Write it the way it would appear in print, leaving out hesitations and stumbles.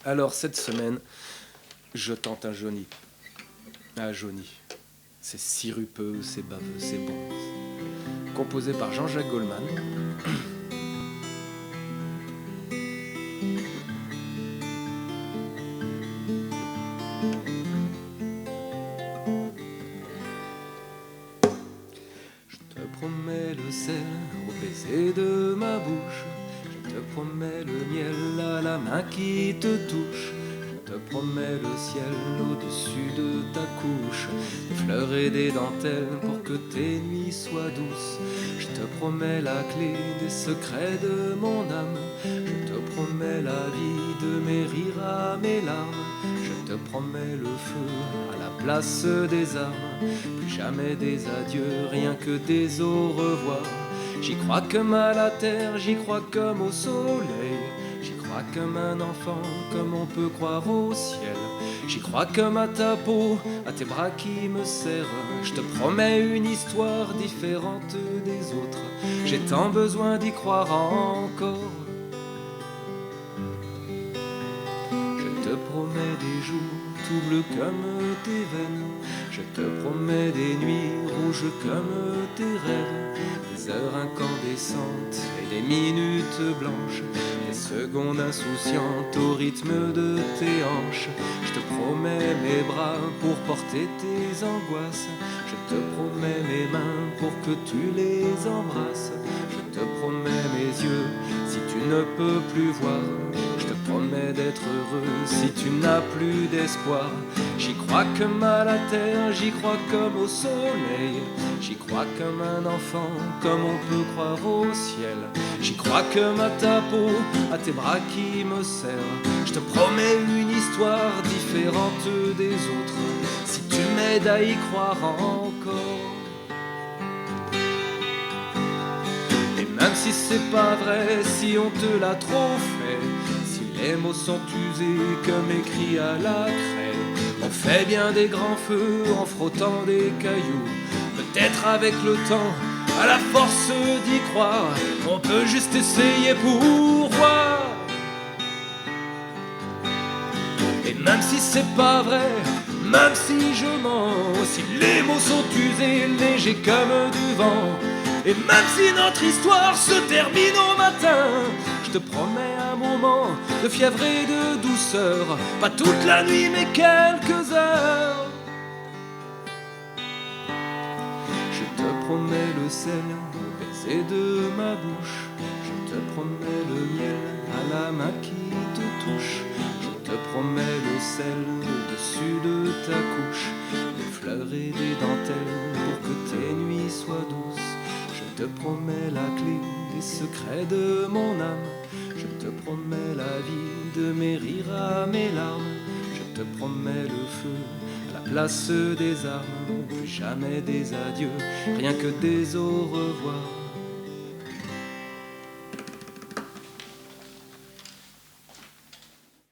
Alors cette semaine, je tente un Johnny. Ah, Johnny. C'est sirupeux, c'est baveux, c'est bon. Composé par Jean-Jacques Goldman. Je te promets le sel au baiser de ma bouche. Je te promets le miel à la main qui te touche. Je te promets le ciel au-dessus de ta couche, des fleurs et des dentelles pour que tes nuits soient douces. Je te promets la clé des secrets de mon âme. Je te promets la vie de mes rires à mes larmes. Je te promets le feu à la place des armes. Plus jamais des adieux, rien que des au revoir. J'y crois comme à la terre, j'y crois comme au soleil. J'y crois comme un enfant, comme on peut croire au ciel. J'y crois comme à ta peau, à tes bras qui me serrent. Je te promets une histoire différente des autres. J'ai tant besoin d'y croire encore. Je te promets des jours tout bleus comme tes veines. Je te promets des nuits rouges comme tes rêves. Des heures incandescentes et des minutes blanches, des secondes insouciantes au rythme de tes hanches. Je te promets mes bras pour porter tes angoisses. Je te promets mes mains pour que tu les embrasses. Je te promets mes yeux si tu ne peux plus voir. Je te promets d'être heureux si tu n'as plus d'espoir. J'y crois comme à la terre, j'y crois comme au soleil. J'y crois comme un enfant, comme on peut croire au ciel. J'y crois comme à ta peau, à tes bras qui me serrent. Je te promets une histoire différente des autres, si tu m'aides à y croire encore. Et même si c'est pas vrai, si on te l'a trop fait, si les mots sont usés comme écrits à la craie, on fait bien des grands feux en frottant des cailloux. Peut-être avec le temps, à la force d'y croire, on peut juste essayer pour voir. Et même si c'est pas vrai, même si je mens, si les mots sont usés, légers comme du vent, et même si notre histoire se termine au matin, je te promets un moment de fièvre et de douceur, pas toute la nuit mais quelques heures. Je te promets le sel au baiser de ma bouche. Je te promets le miel à la main qui te touche. Je te promets le sel au-dessus de ta couche, des fleurs et des dentelles pour que tes nuits soient douces. Je te promets la clé des secrets de mon âme. Je te promets la vie de mes rires à mes larmes. Je te promets le feu à la place des armes. Plus jamais des adieux, rien que des au revoir.